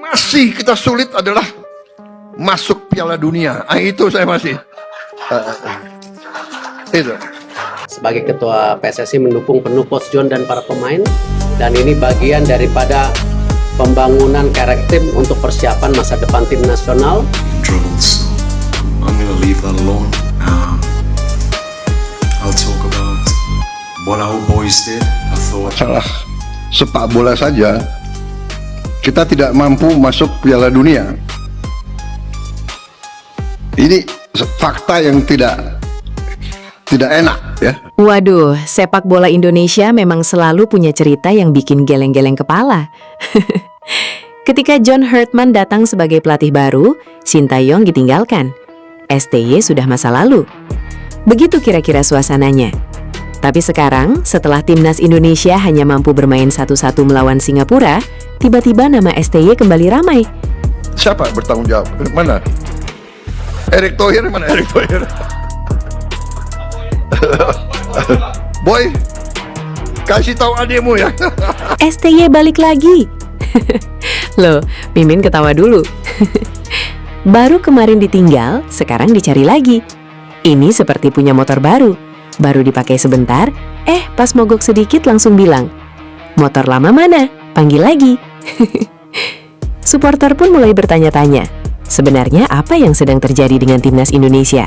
masih kita sulit adalah masuk Piala Dunia. Itu saya masih. Itu. Sebagai ketua PSSI mendukung penuh Coach John dan para pemain, dan ini bagian daripada pembangunan karakter untuk persiapan masa depan tim nasional. Troubles. I'm gonna leave that alone. I'll talk about what our boys did. I thought. Salah sepak bola saja kita tidak mampu masuk Piala Dunia. Ini fakta yang tidak enak ya. Waduh, sepak bola Indonesia memang selalu punya cerita yang bikin geleng-geleng kepala. Ketika John Herdman datang sebagai pelatih baru, Sintayong ditinggalkan. STY sudah masa lalu. Begitu kira-kira suasananya. Tapi sekarang, setelah timnas Indonesia hanya mampu bermain 1-1 melawan Singapura, tiba-tiba nama STY kembali ramai. Siapa bertanggung jawab? Mana? Erick Thohir mana? Erick Thohir. Boy, kasih tahu ademu ya. STY balik lagi. Loh, Mimin ketawa dulu. Baru kemarin ditinggal, sekarang dicari lagi. Ini seperti punya motor baru. Baru dipakai sebentar, pas mogok sedikit langsung bilang, "Motor lama mana? Panggil lagi." Supporter pun mulai bertanya-tanya, sebenarnya apa yang sedang terjadi dengan timnas Indonesia?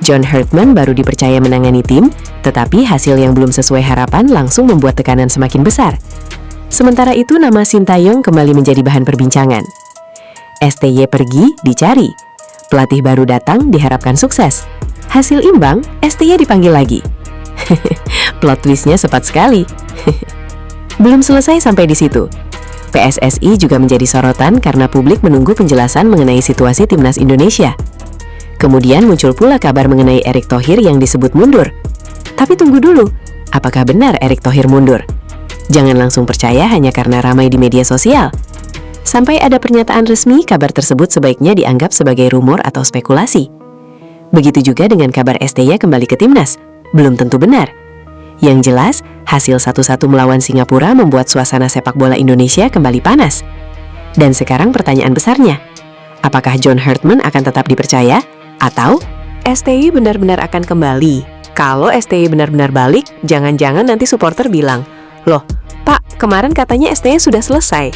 John Herdman baru dipercaya menangani tim, tetapi hasil yang belum sesuai harapan langsung membuat tekanan semakin besar. Sementara itu nama Sintayong kembali menjadi bahan perbincangan. STY pergi, dicari. Pelatih baru datang, diharapkan sukses. Hasil imbang, STY dipanggil lagi. Plot twistnya cepat sekali. Belum selesai sampai di situ. PSSI juga menjadi sorotan karena publik menunggu penjelasan mengenai situasi timnas Indonesia. Kemudian muncul pula kabar mengenai Erick Thohir yang disebut mundur. Tapi tunggu dulu, apakah benar Erick Thohir mundur? Jangan langsung percaya hanya karena ramai di media sosial. Sampai ada pernyataan resmi, kabar tersebut sebaiknya dianggap sebagai rumor atau spekulasi. Begitu juga dengan kabar STY kembali ke timnas, belum tentu benar. Yang jelas, hasil 1-1 melawan Singapura membuat suasana sepak bola Indonesia kembali panas. Dan sekarang pertanyaan besarnya, apakah John Herdman akan tetap dipercaya? Atau STY benar-benar akan kembali? Kalau STY benar-benar balik, jangan-jangan nanti supporter bilang, "Loh, Pak, kemarin katanya STY sudah selesai."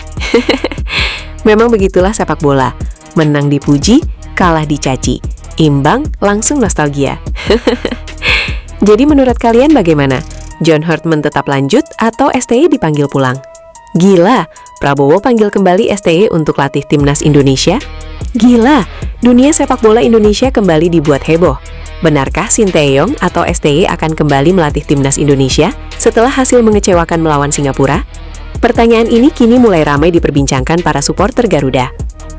Memang begitulah sepak bola. Menang dipuji, kalah dicaci. Imbang, langsung nostalgia. Jadi menurut kalian bagaimana? John Herdman tetap lanjut atau STY dipanggil pulang? Gila, Prabowo panggil kembali STY untuk latih timnas Indonesia? Gila, dunia sepak bola Indonesia kembali dibuat heboh. Benarkah Sintayong atau STY akan kembali melatih timnas Indonesia setelah hasil mengecewakan melawan Singapura? Pertanyaan ini kini mulai ramai diperbincangkan para supporter Garuda.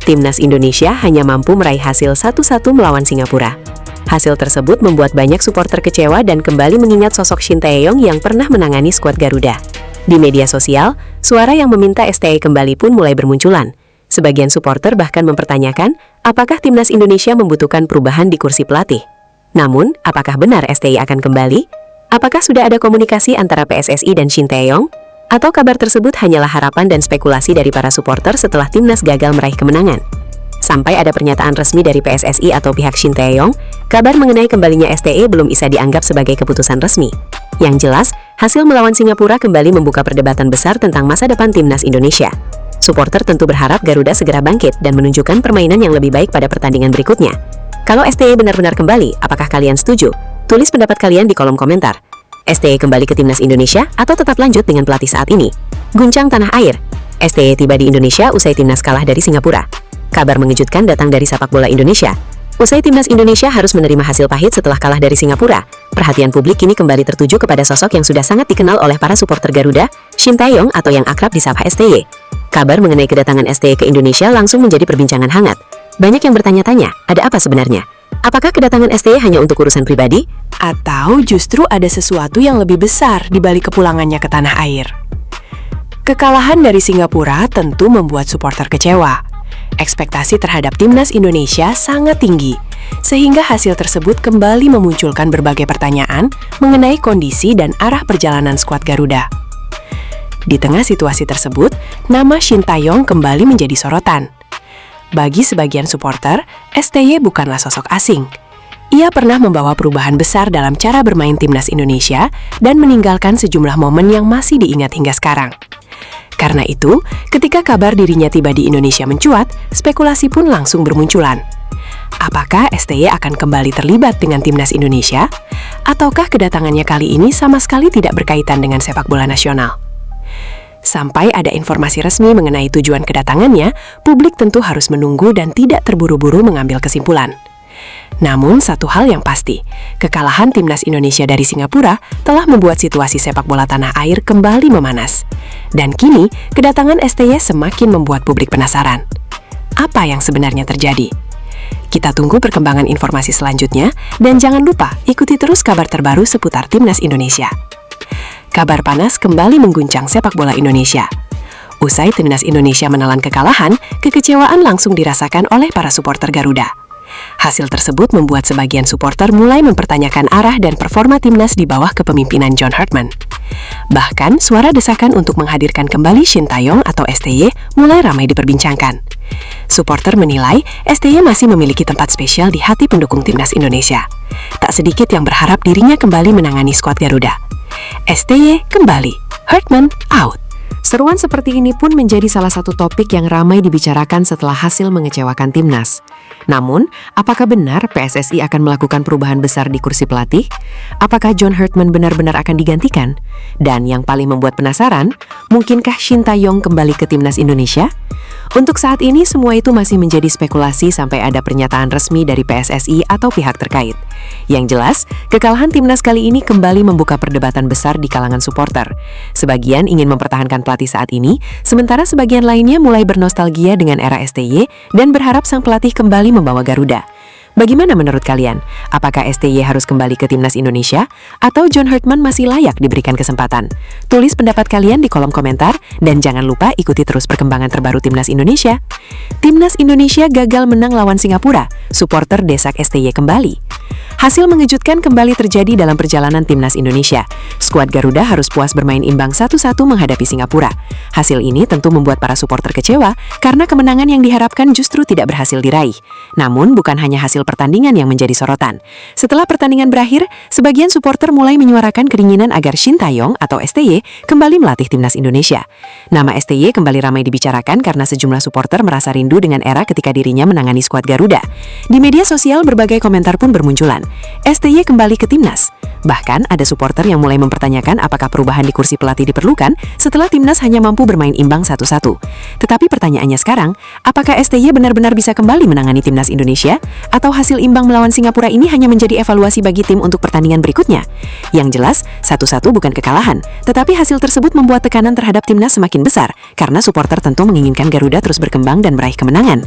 Timnas Indonesia hanya mampu meraih hasil 1-1 melawan Singapura. Hasil tersebut membuat banyak supporter kecewa dan kembali mengingat sosok Sintayong yang pernah menangani skuad Garuda. Di media sosial, suara yang meminta STY kembali pun mulai bermunculan. Sebagian supporter bahkan mempertanyakan apakah timnas Indonesia membutuhkan perubahan di kursi pelatih. Namun, apakah benar STY akan kembali? Apakah sudah ada komunikasi antara PSSI dan Sintayong? Atau kabar tersebut hanyalah harapan dan spekulasi dari para supporter setelah timnas gagal meraih kemenangan? Sampai ada pernyataan resmi dari PSSI atau pihak Sintayong, kabar mengenai kembalinya STY belum bisa dianggap sebagai keputusan resmi. Yang jelas, hasil melawan Singapura kembali membuka perdebatan besar tentang masa depan timnas Indonesia. Supporter tentu berharap Garuda segera bangkit dan menunjukkan permainan yang lebih baik pada pertandingan berikutnya. Kalau STY benar-benar kembali, apakah kalian setuju? Tulis pendapat kalian di kolom komentar. STY kembali ke timnas Indonesia atau tetap lanjut dengan pelatih saat ini? Guncang tanah air. STY tiba di Indonesia usai timnas kalah dari Singapura. Kabar mengejutkan datang dari sepak bola Indonesia. Usai timnas Indonesia harus menerima hasil pahit setelah kalah dari Singapura, perhatian publik kini kembali tertuju kepada sosok yang sudah sangat dikenal oleh para supporter Garuda, Sintayong atau yang akrab disapa STY. Kabar mengenai kedatangan STY ke Indonesia langsung menjadi perbincangan hangat. Banyak yang bertanya-tanya, ada apa sebenarnya? Apakah kedatangan STY hanya untuk urusan pribadi? Atau justru ada sesuatu yang lebih besar di balik kepulangannya ke tanah air? Kekalahan dari Singapura tentu membuat supporter kecewa. Ekspektasi terhadap timnas Indonesia sangat tinggi, sehingga hasil tersebut kembali memunculkan berbagai pertanyaan mengenai kondisi dan arah perjalanan skuad Garuda. Di tengah situasi tersebut, nama Shin Tae-yong kembali menjadi sorotan. Bagi sebagian supporter, STY bukanlah sosok asing. Ia pernah membawa perubahan besar dalam cara bermain timnas Indonesia dan meninggalkan sejumlah momen yang masih diingat hingga sekarang. Karena itu, ketika kabar dirinya tiba di Indonesia mencuat, spekulasi pun langsung bermunculan. Apakah STY akan kembali terlibat dengan timnas Indonesia? Ataukah kedatangannya kali ini sama sekali tidak berkaitan dengan sepak bola nasional? Sampai ada informasi resmi mengenai tujuan kedatangannya, publik tentu harus menunggu dan tidak terburu-buru mengambil kesimpulan. Namun, satu hal yang pasti, kekalahan timnas Indonesia dari Singapura telah membuat situasi sepak bola tanah air kembali memanas. Dan kini, kedatangan STY semakin membuat publik penasaran. Apa yang sebenarnya terjadi? Kita tunggu perkembangan informasi selanjutnya, dan jangan lupa ikuti terus kabar terbaru seputar timnas Indonesia. Kabar panas kembali mengguncang sepak bola Indonesia. Usai timnas Indonesia menelan kekalahan, kekecewaan langsung dirasakan oleh para supporter Garuda. Hasil tersebut membuat sebagian supporter mulai mempertanyakan arah dan performa timnas di bawah kepemimpinan John Herdman. Bahkan, suara desakan untuk menghadirkan kembali Shin Tae-yong atau STY mulai ramai diperbincangkan. Supporter menilai STY masih memiliki tempat spesial di hati pendukung timnas Indonesia. Tak sedikit yang berharap dirinya kembali menangani skuad Garuda. STY kembali, Herdman out. Seruan seperti ini pun menjadi salah satu topik yang ramai dibicarakan setelah hasil mengecewakan timnas. Namun, apakah benar PSSI akan melakukan perubahan besar di kursi pelatih? Apakah John Herdman benar-benar akan digantikan? Dan yang paling membuat penasaran, mungkinkah Shin Tae-yong kembali ke timnas Indonesia? Untuk saat ini, semua itu masih menjadi spekulasi sampai ada pernyataan resmi dari PSSI atau pihak terkait. Yang jelas, kekalahan timnas kali ini kembali membuka perdebatan besar di kalangan supporter. Sebagian ingin mempertahankan pelatih saat ini, sementara sebagian lainnya mulai bernostalgia dengan era STY dan berharap sang pelatih kembali membawa Garuda. Bagaimana menurut kalian? Apakah STY harus kembali ke timnas Indonesia? Atau John Herdman masih layak diberikan kesempatan? Tulis pendapat kalian di kolom komentar, dan jangan lupa ikuti terus perkembangan terbaru timnas Indonesia. Timnas Indonesia gagal menang lawan Singapura, supporter desak STY kembali. Hasil mengejutkan kembali terjadi dalam perjalanan timnas Indonesia. Skuad Garuda harus puas bermain imbang 1-1 menghadapi Singapura. Hasil ini tentu membuat para supporter kecewa karena kemenangan yang diharapkan justru tidak berhasil diraih. Namun bukan hanya hasil pertandingan yang menjadi sorotan. Setelah pertandingan berakhir, sebagian supporter mulai menyuarakan keinginan agar Shin Tae-yong atau STY kembali melatih timnas Indonesia. Nama STY kembali ramai dibicarakan karena sejumlah supporter merasa rindu dengan era ketika dirinya menangani skuad Garuda. Di media sosial berbagai komentar pun bermunculan. STY kembali ke timnas. Bahkan ada supporter yang mulai mempertanyakan apakah perubahan di kursi pelatih diperlukan setelah timnas hanya mampu bermain imbang 1-1. Tetapi pertanyaannya sekarang, apakah STY benar-benar bisa kembali menangani timnas Indonesia? Atau hasil imbang melawan Singapura ini hanya menjadi evaluasi bagi tim untuk pertandingan berikutnya? Yang jelas, 1-1 bukan kekalahan, tetapi hasil tersebut membuat tekanan terhadap timnas semakin besar, karena supporter tentu menginginkan Garuda terus berkembang dan meraih kemenangan.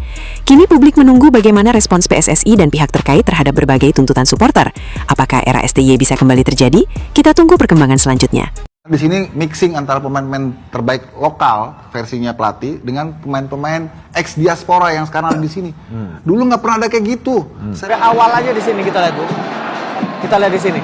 Kini publik menunggu bagaimana respons PSSI dan pihak terkait terhadap berbagai tuntutan supporter. Apakah era STY bisa kembali terjadi? Kita tunggu perkembangan selanjutnya. Di sini mixing antara pemain-pemain terbaik lokal versinya pelatih dengan pemain-pemain ex diaspora yang sekarang ada di sini. Dulu nggak pernah ada kayak gitu. Dari awal aja di sini kita lihat tuh. Kita lihat di sini.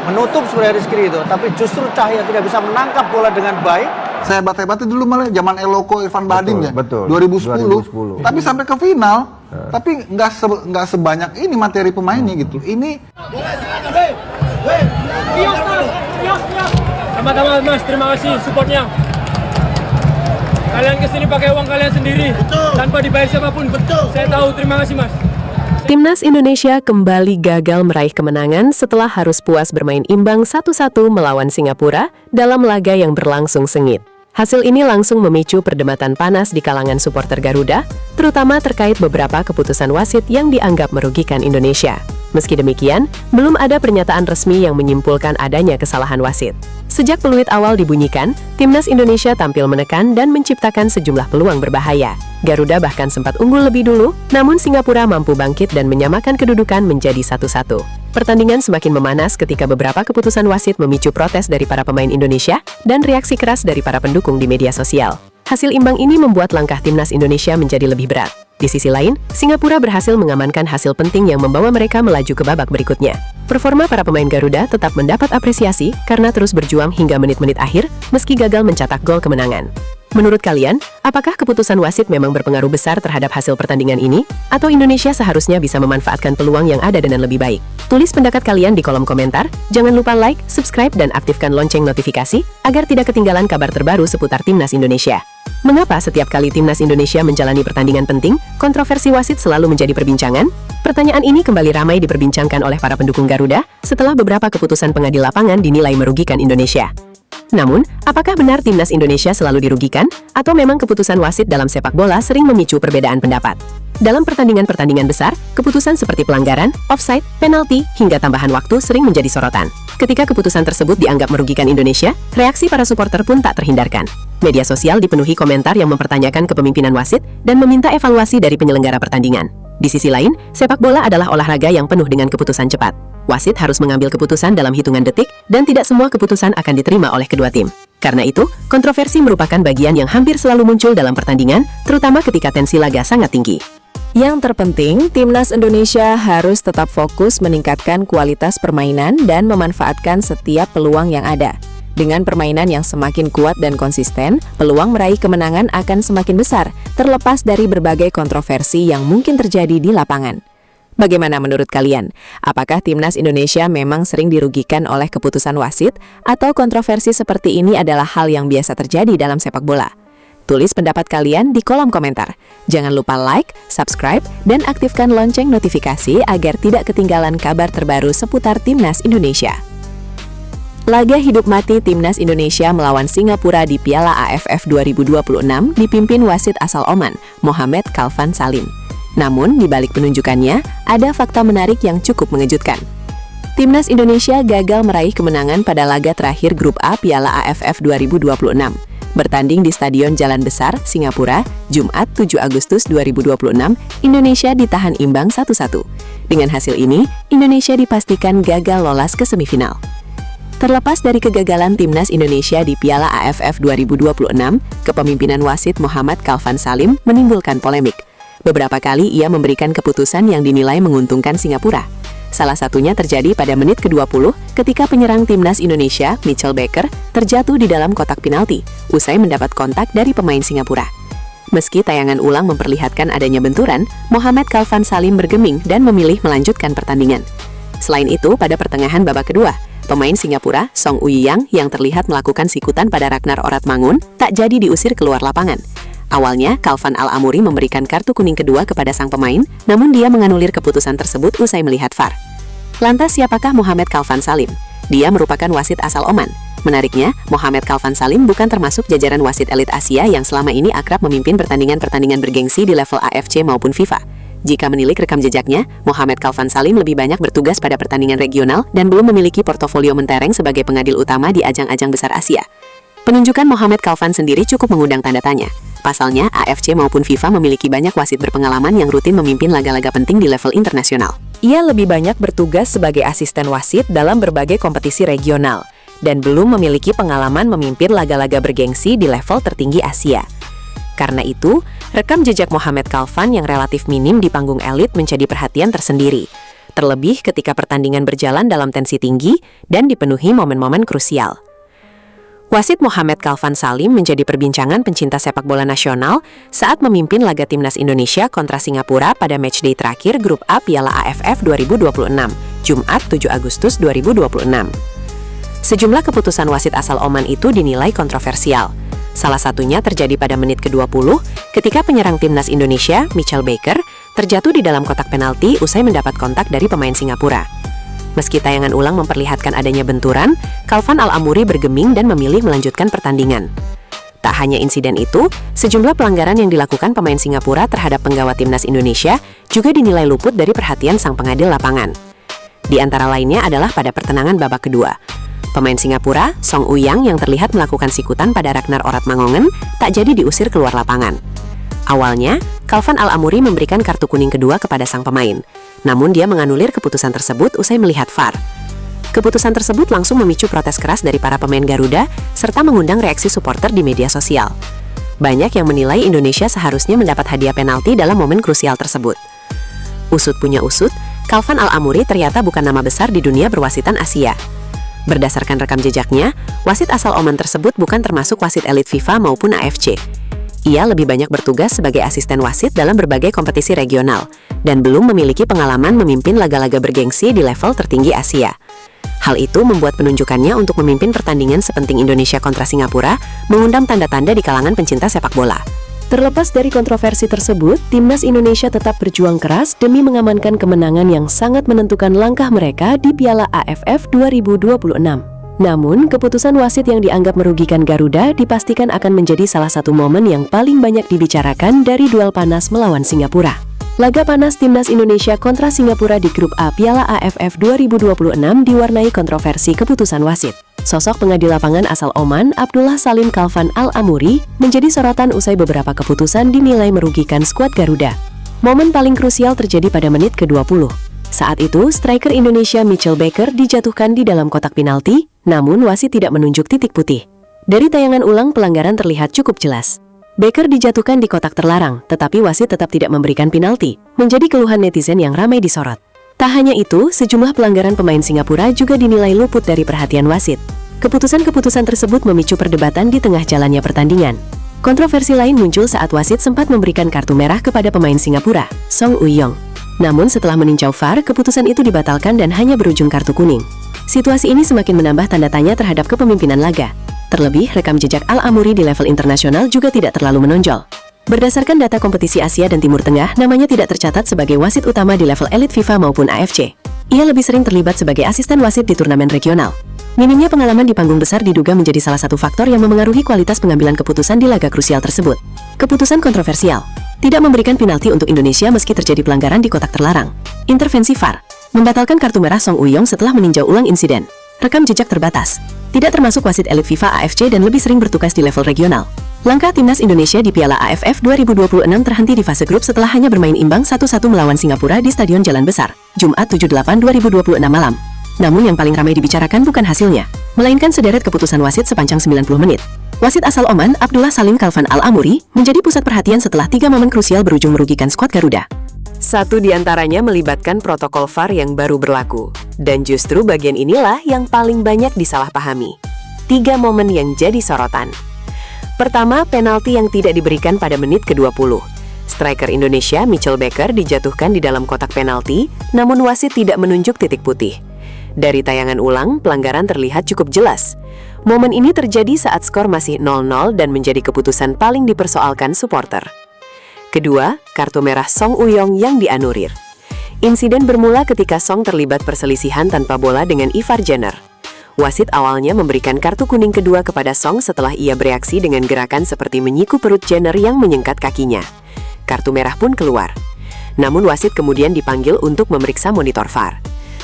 Menutup sebenarnya Rizky itu, tapi justru Cahya tidak bisa menangkap bola dengan baik. Saya hebat-hebatnya dulu malah zaman Eloko Irfan Bahdim ya. Betul. 2010. Tapi sampai ke final, tapi nggak sebanyak ini materi pemainnya gitu. Ini Sama-sama Mas, terima kasih supportnya. Kalian kesini pakai uang kalian sendiri, tanpa dibayar siapapun. Saya tahu, terima kasih Mas. Timnas Indonesia kembali gagal meraih kemenangan setelah harus puas bermain imbang 1-1 melawan Singapura dalam laga yang berlangsung sengit. Hasil ini langsung memicu perdebatan panas di kalangan supporter Garuda, terutama terkait beberapa keputusan wasit yang dianggap merugikan Indonesia. Meski demikian, belum ada pernyataan resmi yang menyimpulkan adanya kesalahan wasit. Sejak peluit awal dibunyikan, timnas Indonesia tampil menekan dan menciptakan sejumlah peluang berbahaya. Garuda bahkan sempat unggul lebih dulu, namun Singapura mampu bangkit dan menyamakan kedudukan menjadi 1-1. Pertandingan semakin memanas ketika beberapa keputusan wasit memicu protes dari para pemain Indonesia dan reaksi keras dari para pendukung di media sosial. Hasil imbang ini membuat langkah timnas Indonesia menjadi lebih berat. Di sisi lain, Singapura berhasil mengamankan hasil penting yang membawa mereka melaju ke babak berikutnya. Performa para pemain Garuda tetap mendapat apresiasi karena terus berjuang hingga menit-menit akhir meski gagal mencetak gol kemenangan. Menurut kalian, apakah keputusan wasit memang berpengaruh besar terhadap hasil pertandingan ini? Atau Indonesia seharusnya bisa memanfaatkan peluang yang ada dengan lebih baik? Tulis pendapat kalian di kolom komentar, jangan lupa like, subscribe, dan aktifkan lonceng notifikasi agar tidak ketinggalan kabar terbaru seputar Timnas Indonesia. Mengapa setiap kali Timnas Indonesia menjalani pertandingan penting, kontroversi wasit selalu menjadi perbincangan? Pertanyaan ini kembali ramai diperbincangkan oleh para pendukung Garuda setelah beberapa keputusan pengadil lapangan dinilai merugikan Indonesia. Namun, apakah benar Timnas Indonesia selalu dirugikan? Atau memang keputusan wasit dalam sepak bola sering memicu perbedaan pendapat? Dalam pertandingan-pertandingan besar, keputusan seperti pelanggaran, offside, penalti, hingga tambahan waktu sering menjadi sorotan. Ketika keputusan tersebut dianggap merugikan Indonesia, reaksi para supporter pun tak terhindarkan. Media sosial dipenuhi komentar yang mempertanyakan kepemimpinan wasit dan meminta evaluasi dari penyelenggara pertandingan. Di sisi lain, sepak bola adalah olahraga yang penuh dengan keputusan cepat. Wasit harus mengambil keputusan dalam hitungan detik dan tidak semua keputusan akan diterima oleh kedua tim. Karena itu, kontroversi merupakan bagian yang hampir selalu muncul dalam pertandingan, terutama ketika tensi laga sangat tinggi. Yang terpenting, Timnas Indonesia harus tetap fokus meningkatkan kualitas permainan dan memanfaatkan setiap peluang yang ada. Dengan permainan yang semakin kuat dan konsisten, peluang meraih kemenangan akan semakin besar, terlepas dari berbagai kontroversi yang mungkin terjadi di lapangan. Bagaimana menurut kalian? Apakah Timnas Indonesia memang sering dirugikan oleh keputusan wasit, atau kontroversi seperti ini adalah hal yang biasa terjadi dalam sepak bola? Tulis pendapat kalian di kolom komentar. Jangan lupa like, subscribe, dan aktifkan lonceng notifikasi agar tidak ketinggalan kabar terbaru seputar Timnas Indonesia. Laga hidup mati Timnas Indonesia melawan Singapura di Piala AFF 2026 dipimpin wasit asal Oman, Mohamed Kalfan Salim. Namun, di balik penunjukannya, ada fakta menarik yang cukup mengejutkan. Timnas Indonesia gagal meraih kemenangan pada laga terakhir Grup A Piala AFF 2026. Bertanding di Stadion Jalan Besar, Singapura, Jumat 7 Agustus 2026, Indonesia ditahan imbang 1-1. Dengan hasil ini, Indonesia dipastikan gagal lolos ke semifinal. Terlepas dari kegagalan Timnas Indonesia di Piala AFF 2026, kepemimpinan wasit Mohamed Kalfan Salim menimbulkan polemik. Beberapa kali ia memberikan keputusan yang dinilai menguntungkan Singapura. Salah satunya terjadi pada menit ke-20 ketika penyerang Timnas Indonesia, Mitchell Baker, terjatuh di dalam kotak penalti usai mendapat kontak dari pemain Singapura. Meski tayangan ulang memperlihatkan adanya benturan, Mohamed Kalfan Salim bergeming dan memilih melanjutkan pertandingan. Selain itu, pada pertengahan babak kedua, pemain Singapura, Song Uyang, yang terlihat melakukan sikutan pada Ragnar Oratmangun, tak jadi diusir keluar lapangan. Awalnya, Kalfan Al-Amuri memberikan kartu kuning kedua kepada sang pemain, namun dia menganulir keputusan tersebut usai melihat VAR. Lantas siapakah Mohamed Kalfan Salim? Dia merupakan wasit asal Oman. Menariknya, Mohamed Kalfan Salim bukan termasuk jajaran wasit elit Asia yang selama ini akrab memimpin pertandingan-pertandingan bergengsi di level AFC maupun FIFA. Jika menilik rekam jejaknya, Mohamed Kalfan Salim lebih banyak bertugas pada pertandingan regional dan belum memiliki portofolio mentereng sebagai pengadil utama di ajang-ajang besar Asia. Penunjukan Mohamed Kalfan sendiri cukup mengundang tanda tanya. Pasalnya, AFC maupun FIFA memiliki banyak wasit berpengalaman yang rutin memimpin laga-laga penting di level internasional. Ia lebih banyak bertugas sebagai asisten wasit dalam berbagai kompetisi regional, dan belum memiliki pengalaman memimpin laga-laga bergengsi di level tertinggi Asia. Karena itu, rekam jejak Mohamed Kalfan yang relatif minim di panggung elit menjadi perhatian tersendiri. Terlebih ketika pertandingan berjalan dalam tensi tinggi dan dipenuhi momen-momen krusial. Wasit Mohamed Kalfan Salim menjadi perbincangan pencinta sepak bola nasional saat memimpin laga Timnas Indonesia kontra Singapura pada matchday terakhir Grup A Piala AFF 2026, Jumat 7 Agustus 2026. Sejumlah keputusan wasit asal Oman itu dinilai kontroversial. Salah satunya terjadi pada menit ke-20 ketika penyerang Timnas Indonesia, Mitchell Baker, terjatuh di dalam kotak penalti usai mendapat kontak dari pemain Singapura. Meski tayangan ulang memperlihatkan adanya benturan, Kalfan Al-Amuri bergeming dan memilih melanjutkan pertandingan. Tak hanya insiden itu, sejumlah pelanggaran yang dilakukan pemain Singapura terhadap penggawa Timnas Indonesia juga dinilai luput dari perhatian sang pengadil lapangan. Di antara lainnya adalah pada pertenangan babak kedua. Pemain Singapura, Song Uyang, yang terlihat melakukan sikutan pada Ragnar Oratmangun, tak jadi diusir keluar lapangan. Awalnya, Kalfan Al-Amuri memberikan kartu kuning kedua kepada sang pemain. Namun dia menganulir keputusan tersebut usai melihat VAR. Keputusan tersebut langsung memicu protes keras dari para pemain Garuda serta mengundang reaksi supporter di media sosial. Banyak yang menilai Indonesia seharusnya mendapat hadiah penalti dalam momen krusial tersebut. Usut punya usut, Khalfan Al-Amuri ternyata bukan nama besar di dunia berwasitan Asia. Berdasarkan rekam jejaknya, wasit asal Oman tersebut bukan termasuk wasit elit FIFA maupun AFC. Ia lebih banyak bertugas sebagai asisten wasit dalam berbagai kompetisi regional, dan belum memiliki pengalaman memimpin laga-laga bergengsi di level tertinggi Asia. Hal itu membuat penunjukannya untuk memimpin pertandingan sepenting Indonesia kontra Singapura mengundang tanda-tanda di kalangan pencinta sepak bola. Terlepas dari kontroversi tersebut, timnas Indonesia tetap berjuang keras demi mengamankan kemenangan yang sangat menentukan langkah mereka di Piala AFF 2026. Namun, keputusan wasit yang dianggap merugikan Garuda dipastikan akan menjadi salah satu momen yang paling banyak dibicarakan dari duel panas melawan Singapura. Laga panas timnas Indonesia kontra Singapura di grup A Piala AFF 2026 diwarnai kontroversi keputusan wasit. Sosok pengadil lapangan asal Oman, Abdullah Salim Khalfan Al-Amuri, menjadi sorotan usai beberapa keputusan dinilai merugikan skuad Garuda. Momen paling krusial terjadi pada menit ke-20. Saat itu, striker Indonesia Mitchell Baker dijatuhkan di dalam kotak penalti, namun wasit tidak menunjuk titik putih. Dari tayangan ulang, pelanggaran terlihat cukup jelas. Baker dijatuhkan di kotak terlarang, tetapi wasit tetap tidak memberikan penalti, menjadi keluhan netizen yang ramai disorot. Tak hanya itu, sejumlah pelanggaran pemain Singapura juga dinilai luput dari perhatian wasit. Keputusan-keputusan tersebut memicu perdebatan di tengah jalannya pertandingan. Kontroversi lain muncul saat wasit sempat memberikan kartu merah kepada pemain Singapura, Song Uyong. Namun setelah meninjau VAR, keputusan itu dibatalkan dan hanya berujung kartu kuning. Situasi ini semakin menambah tanda tanya terhadap kepemimpinan laga. Terlebih, rekam jejak Al-Amuri di level internasional juga tidak terlalu menonjol. Berdasarkan data kompetisi Asia dan Timur Tengah, namanya tidak tercatat sebagai wasit utama di level elit FIFA maupun AFC. Ia lebih sering terlibat sebagai asisten wasit di turnamen regional. Minimnya pengalaman di panggung besar diduga menjadi salah satu faktor yang memengaruhi kualitas pengambilan keputusan di laga krusial tersebut. Keputusan kontroversial. Tidak memberikan penalti untuk Indonesia meski terjadi pelanggaran di kotak terlarang. Intervensi VAR. Membatalkan kartu merah Song Uyong setelah meninjau ulang insiden. Rekam jejak terbatas. Tidak termasuk wasit elit FIFA AFC dan lebih sering bertugas di level regional. Langkah timnas Indonesia di Piala AFF 2026 terhenti di fase grup setelah hanya bermain imbang 1-1 melawan Singapura di Stadion Jalan Besar, Jumat 7/8/2026 malam. Namun yang paling ramai dibicarakan bukan hasilnya, melainkan sederet keputusan wasit sepanjang 90 menit. Wasit asal Oman, Abdullah Salim Khalfan Al-Amuri, menjadi pusat perhatian setelah 3 momen krusial berujung merugikan skuad Garuda. Satu di antaranya melibatkan protokol VAR yang baru berlaku. Dan justru bagian inilah yang paling banyak disalahpahami. 3 momen yang jadi sorotan. Pertama, penalti yang tidak diberikan pada menit ke-20. Striker Indonesia Mitchell Baker dijatuhkan di dalam kotak penalti, namun wasit tidak menunjuk titik putih. Dari tayangan ulang, pelanggaran terlihat cukup jelas. Momen ini terjadi saat skor masih 0-0 dan menjadi keputusan paling dipersoalkan supporter. Kedua, kartu merah Song Uyong yang dianulir. Insiden bermula ketika Song terlibat perselisihan tanpa bola dengan Ivar Jenner. Wasit awalnya memberikan kartu kuning kedua kepada Song setelah ia bereaksi dengan gerakan seperti menyiku perut Jenner yang menyengkat kakinya. Kartu merah pun keluar. Namun wasit kemudian dipanggil untuk memeriksa monitor VAR.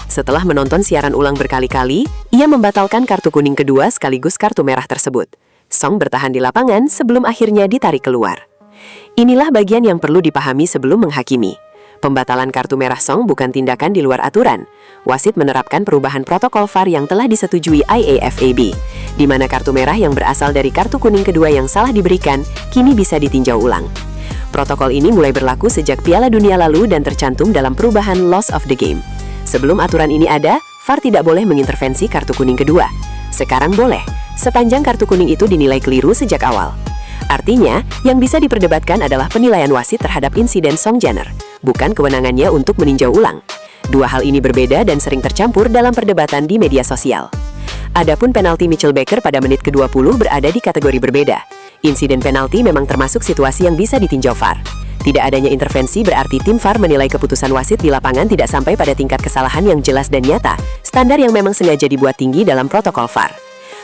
Setelah menonton siaran ulang berkali-kali, ia membatalkan kartu kuning kedua sekaligus kartu merah tersebut. Song bertahan di lapangan sebelum akhirnya ditarik keluar. Inilah bagian yang perlu dipahami sebelum menghakimi. Pembatalan kartu merah Song bukan tindakan di luar aturan. Wasit menerapkan perubahan protokol VAR yang telah disetujui IAFAB, di mana kartu merah yang berasal dari kartu kuning kedua yang salah diberikan, kini bisa ditinjau ulang. Protokol ini mulai berlaku sejak Piala Dunia lalu dan tercantum dalam perubahan Laws of the Game. Sebelum aturan ini ada, VAR tidak boleh mengintervensi kartu kuning kedua. Sekarang boleh, sepanjang kartu kuning itu dinilai keliru sejak awal. Artinya, yang bisa diperdebatkan adalah penilaian wasit terhadap insiden Song Jenner, bukan kewenangannya untuk meninjau ulang. Dua hal ini berbeda dan sering tercampur dalam perdebatan di media sosial. Adapun penalti Mitchell Baker pada menit ke-20 berada di kategori berbeda. Insiden penalti memang termasuk situasi yang bisa ditinjau VAR. Tidak adanya intervensi berarti tim VAR menilai keputusan wasit di lapangan tidak sampai pada tingkat kesalahan yang jelas dan nyata, standar yang memang sengaja dibuat tinggi dalam protokol VAR.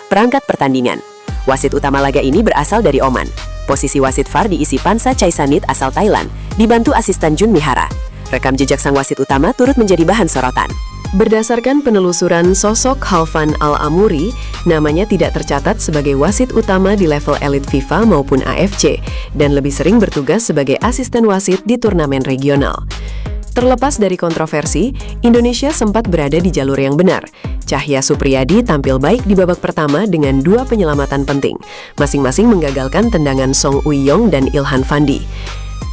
Perangkat pertandingan. Wasit utama laga ini berasal dari Oman. Posisi wasit VAR diisi Pansa Chaisanit asal Thailand, dibantu asisten Jun Mihara. Rekam jejak sang wasit utama turut menjadi bahan sorotan. Berdasarkan penelusuran sosok Khalfan Al-Amuri, namanya tidak tercatat sebagai wasit utama di level elit FIFA maupun AFC, dan lebih sering bertugas sebagai asisten wasit di turnamen regional. Terlepas dari kontroversi, Indonesia sempat berada di jalur yang benar. Cahya Supriyadi tampil baik di babak pertama dengan 2 penyelamatan penting, masing-masing menggagalkan tendangan Song Uiyong dan Ilhan Fandi.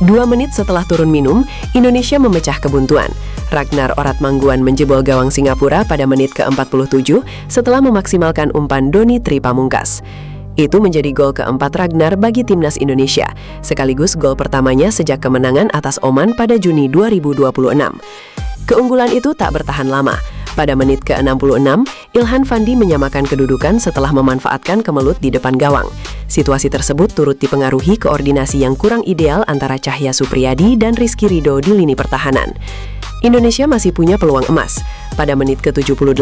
2 menit setelah turun minum, Indonesia memecah kebuntuan. Ragnar Oratmangguan menjebol gawang Singapura pada menit ke-47 setelah memaksimalkan umpan Doni Tri Pamungkas. Itu menjadi gol keempat Ragnar bagi timnas Indonesia, sekaligus gol pertamanya sejak kemenangan atas Oman pada Juni 2026. Keunggulan itu tak bertahan lama. Pada menit ke-66, Ilhan Fandi menyamakan kedudukan setelah memanfaatkan kemelut di depan gawang. Situasi tersebut turut dipengaruhi koordinasi yang kurang ideal antara Cahya Supriyadi dan Rizky Ridho di lini pertahanan. Indonesia masih punya peluang emas. Pada menit ke-78,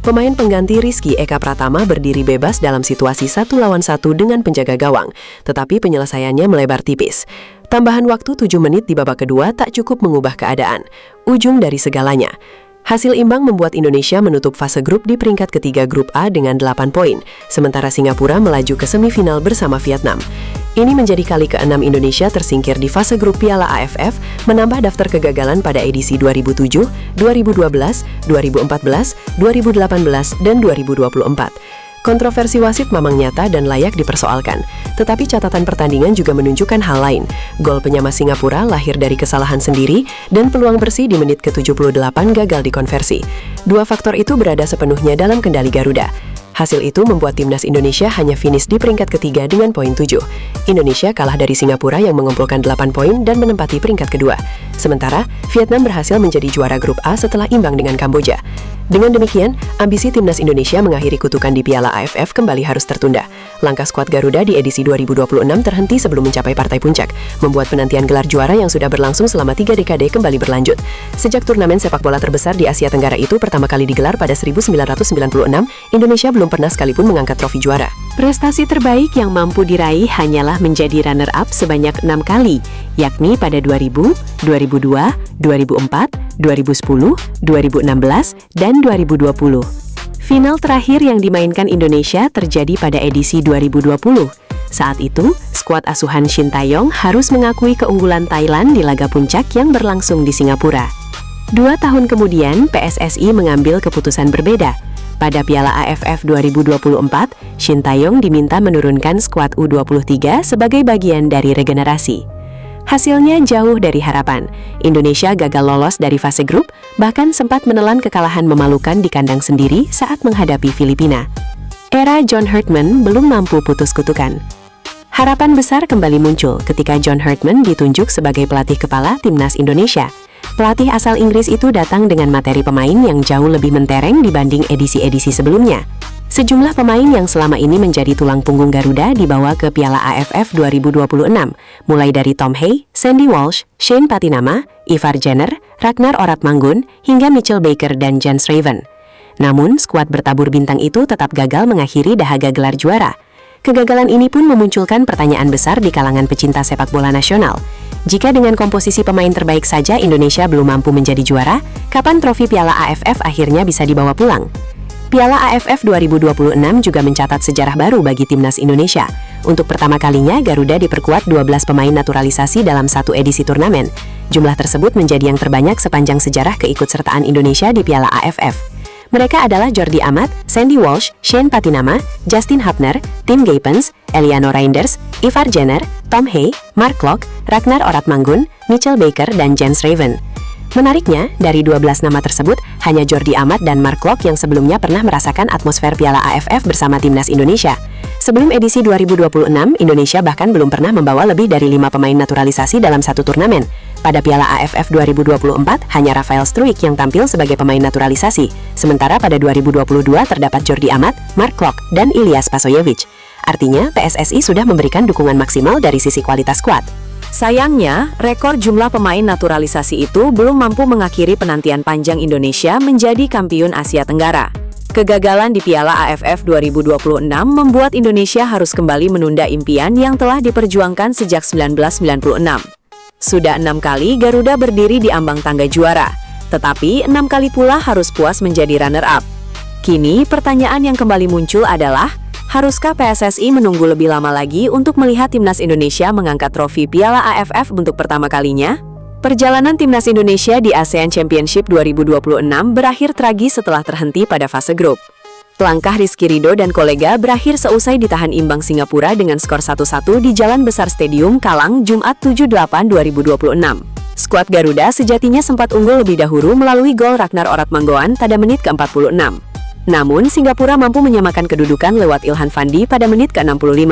pemain pengganti Rizky Eka Pratama berdiri bebas dalam situasi 1 lawan 1 dengan penjaga gawang, tetapi penyelesaiannya melebar tipis. Tambahan waktu 7 menit di babak kedua tak cukup mengubah keadaan. Ujung dari segalanya. Hasil imbang membuat Indonesia menutup fase grup di peringkat ketiga grup A dengan 8 poin, sementara Singapura melaju ke semifinal bersama Vietnam. Ini menjadi kali ke-6 Indonesia tersingkir di fase grup Piala AFF, menambah daftar kegagalan pada edisi 2007, 2012, 2014, 2018, dan 2024. Kontroversi wasit memang nyata dan layak dipersoalkan, tetapi catatan pertandingan juga menunjukkan hal lain. Gol penyama Singapura lahir dari kesalahan sendiri dan peluang bersih di menit ke-78 gagal dikonversi. 2 faktor itu berada sepenuhnya dalam kendali Garuda. Hasil itu membuat timnas Indonesia hanya finish di peringkat ketiga dengan poin 7. Indonesia kalah dari Singapura yang mengumpulkan 8 poin dan menempati peringkat kedua. Sementara, Vietnam berhasil menjadi juara grup A setelah imbang dengan Kamboja. Dengan demikian, ambisi timnas Indonesia mengakhiri kutukan di Piala AFF kembali harus tertunda. Langkah skuad Garuda di edisi 2026 terhenti sebelum mencapai partai puncak, membuat penantian gelar juara yang sudah berlangsung selama 3 dekade kembali berlanjut. Sejak turnamen sepak bola terbesar di Asia Tenggara itu pertama kali digelar pada 1996, Indonesia belum pernah sekalipun mengangkat trofi juara. Prestasi terbaik yang mampu diraih hanyalah menjadi runner-up sebanyak 6 kali, yakni pada 2000, 2002, 2004, 2010, 2016, dan 2020. Final terakhir yang dimainkan Indonesia terjadi pada edisi 2020. Saat itu, skuad asuhan Shin Tae-yong harus mengakui keunggulan Thailand di laga puncak yang berlangsung di Singapura. 2 tahun kemudian, PSSI mengambil keputusan berbeda. Pada Piala AFF 2024, Shin Tae-yong diminta menurunkan skuad U23 sebagai bagian dari regenerasi. Hasilnya jauh dari harapan. Indonesia gagal lolos dari fase grup, bahkan sempat menelan kekalahan memalukan di kandang sendiri saat menghadapi Filipina. Era John Herdman belum mampu putus kutukan. Harapan besar kembali muncul ketika John Herdman ditunjuk sebagai pelatih kepala timnas Indonesia. Pelatih asal Inggris itu datang dengan materi pemain yang jauh lebih mentereng dibanding edisi-edisi sebelumnya. Sejumlah pemain yang selama ini menjadi tulang punggung Garuda dibawa ke Piala AFF 2026, mulai dari Tom Hay, Sandy Walsh, Shane Patinama, Ivar Jenner, Ragnar Oratmanggun, hingga Mitchell Baker dan Jens Raven. Namun, skuad bertabur bintang itu tetap gagal mengakhiri dahaga gelar juara. Kegagalan ini pun memunculkan pertanyaan besar di kalangan pecinta sepak bola nasional. Jika dengan komposisi pemain terbaik saja Indonesia belum mampu menjadi juara, kapan trofi Piala AFF akhirnya bisa dibawa pulang? Piala AFF 2026 juga mencatat sejarah baru bagi timnas Indonesia. Untuk pertama kalinya, Garuda diperkuat 12 pemain naturalisasi dalam satu edisi turnamen. Jumlah tersebut menjadi yang terbanyak sepanjang sejarah keikutsertaan Indonesia di Piala AFF. Mereka adalah Jordi Amat, Sandy Walsh, Shane Patinama, Justin Hubner, Tim Gapens, Eliano Reinders, Ivar Jenner, Tom Hay, Mark Locke, Ragnar Oratmanggun, Mitchell Baker, dan Jens Raven. Menariknya, dari 12 nama tersebut, hanya Jordi Amat dan Mark Locke yang sebelumnya pernah merasakan atmosfer Piala AFF bersama timnas Indonesia. Sebelum edisi 2026, Indonesia bahkan belum pernah membawa lebih dari 5 pemain naturalisasi dalam satu turnamen. Pada Piala AFF 2024, hanya Rafael Struijk yang tampil sebagai pemain naturalisasi. Sementara pada 2022 terdapat Jordi Amat, Mark Locke, dan Ilyas Pasojevic. Artinya, PSSI sudah memberikan dukungan maksimal dari sisi kualitas skuad. Sayangnya, rekor jumlah pemain naturalisasi itu belum mampu mengakhiri penantian panjang Indonesia menjadi kampiun Asia Tenggara. Kegagalan di Piala AFF 2026 membuat Indonesia harus kembali menunda impian yang telah diperjuangkan sejak 1996. Sudah 6 kali Garuda berdiri di ambang tangga juara, tetapi 6 kali pula harus puas menjadi runner-up. Kini, pertanyaan yang kembali muncul adalah, haruskah PSSI menunggu lebih lama lagi untuk melihat timnas Indonesia mengangkat trofi Piala AFF untuk pertama kalinya? Perjalanan timnas Indonesia di ASEAN Championship 2026 berakhir tragis setelah terhenti pada fase grup. Langkah Rizky Ridho dan kolega berakhir seusai ditahan imbang Singapura dengan skor 1-1 di Jalan Besar Stadium Kalang, Jumat 7/8/2026. Skuad Garuda sejatinya sempat unggul lebih dahulu melalui gol Ragnar Oratmanggoan pada menit ke-46. Namun, Singapura mampu menyamakan kedudukan lewat Ilhan Fandi pada menit ke-65.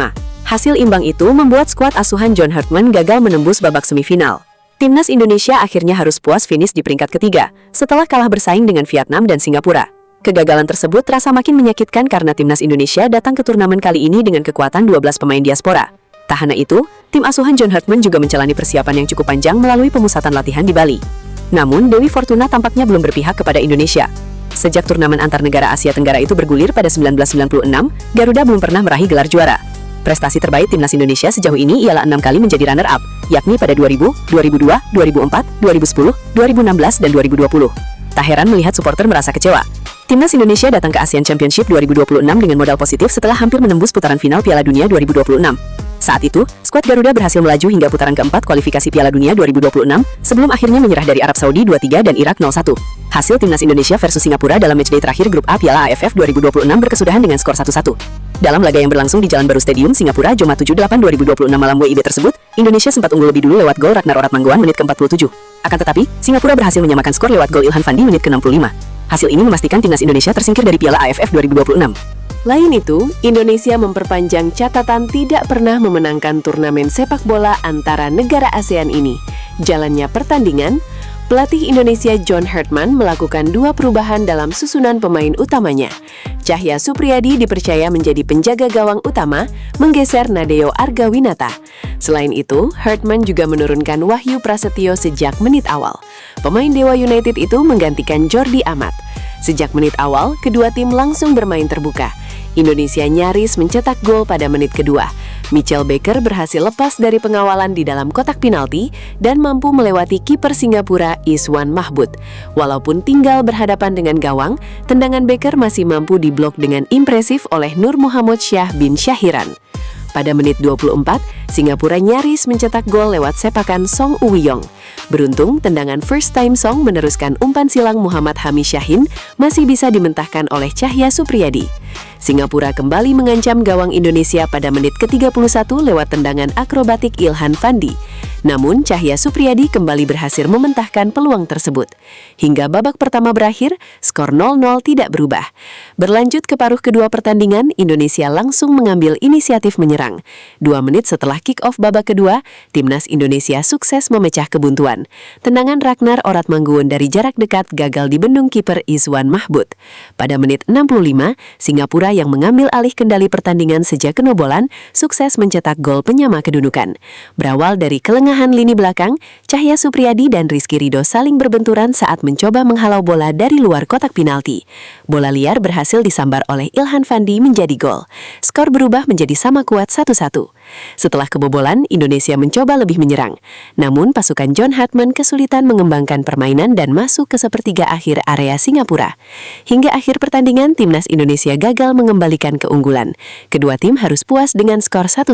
Hasil imbang itu membuat skuad asuhan John Herdman gagal menembus babak semifinal. Timnas Indonesia akhirnya harus puas finish di peringkat ketiga, setelah kalah bersaing dengan Vietnam dan Singapura. Kegagalan tersebut terasa makin menyakitkan karena timnas Indonesia datang ke turnamen kali ini dengan kekuatan 12 pemain diaspora. Tak hanya itu, tim asuhan John Herdman juga menjalani persiapan yang cukup panjang melalui pemusatan latihan di Bali. Namun, Dewi Fortuna tampaknya belum berpihak kepada Indonesia. Sejak turnamen antar negara Asia Tenggara itu bergulir pada 1996, Garuda belum pernah meraih gelar juara. Prestasi terbaik timnas Indonesia sejauh ini ialah 6 kali menjadi runner-up, yakni pada 2000, 2002, 2004, 2010, 2016, dan 2020. Tak heran melihat supporter merasa kecewa. Timnas Indonesia datang ke ASEAN Championship 2026 dengan modal positif setelah hampir menembus putaran final Piala Dunia 2026. Saat itu, skuad Garuda berhasil melaju hingga putaran keempat kualifikasi Piala Dunia 2026 sebelum akhirnya menyerah dari Arab Saudi 2-3 dan Irak 0-1. Hasil timnas Indonesia versus Singapura dalam matchday terakhir grup A Piala AFF 2026 berkesudahan dengan skor 1-1. Dalam laga yang berlangsung di Jalan Baru Stadium, Singapura, Jumat 7/8/2026 malam WIB tersebut, Indonesia sempat unggul lebih dulu lewat gol Ragnar Oratmanggoan menit ke-47. Akan tetapi, Singapura berhasil menyamakan skor lewat gol Ilhan Fandi menit ke-65. Hasil ini memastikan timnas Indonesia tersingkir dari Piala AFF 2026. Lain itu, Indonesia memperpanjang catatan tidak pernah memenangkan turnamen sepak bola antara negara ASEAN ini. Jalannya pertandingan, pelatih Indonesia John Herdman melakukan 2 perubahan dalam susunan pemain utamanya. Cahya Supriyadi dipercaya menjadi penjaga gawang utama, menggeser Nadeo Argawinata. Selain itu, Herdman juga menurunkan Wahyu Prasetyo sejak menit awal. Pemain Dewa United itu menggantikan Jordi Amat. Sejak menit awal, kedua tim langsung bermain terbuka. Indonesia nyaris mencetak gol pada menit kedua. Mitchell Baker berhasil lepas dari pengawalan di dalam kotak penalti dan mampu melewati kiper Singapura Iswan Mahmud. Walaupun tinggal berhadapan dengan gawang, tendangan Baker masih mampu diblok dengan impresif oleh Nur Muhammad Syah bin Syahiran. Pada menit 24, Singapura nyaris mencetak gol lewat sepakan Song Uwiyong. Beruntung, tendangan first time Song meneruskan umpan silang Muhammad Hami Syahin masih bisa dimentahkan oleh Cahya Supriyadi. Singapura kembali mengancam gawang Indonesia pada menit ke-31 lewat tendangan akrobatik Ilhan Fandi. Namun, Cahya Supriyadi kembali berhasil mementahkan peluang tersebut. Hingga babak pertama berakhir, skor 0-0 tidak berubah. Berlanjut ke paruh kedua pertandingan, Indonesia langsung mengambil inisiatif menyerang. 2 menit setelah kick-off babak kedua, timnas Indonesia sukses memecah kebuntuan. Tendangan Ragnar Oratmanggoan dari jarak dekat gagal dibendung kiper Iswan Mahmud. Pada menit 65, Singapura yang mengambil alih kendali pertandingan sejak kenobolan sukses mencetak gol penyama kedudukan. Berawal dari kelengahan lini belakang, Cahya Supriyadi dan Rizky Ridho saling berbenturan saat mencoba menghalau bola dari luar kotak penalti. Bola liar berhasil disambar oleh Ilhan Fandi menjadi gol. Skor berubah menjadi sama kuat 1-1. Setelah kebobolan, Indonesia mencoba lebih menyerang. Namun, pasukan John Herdman kesulitan mengembangkan permainan dan masuk ke sepertiga akhir area Singapura. Hingga akhir pertandingan, timnas Indonesia gagal mengembalikan keunggulan. Kedua tim harus puas dengan skor 1-1.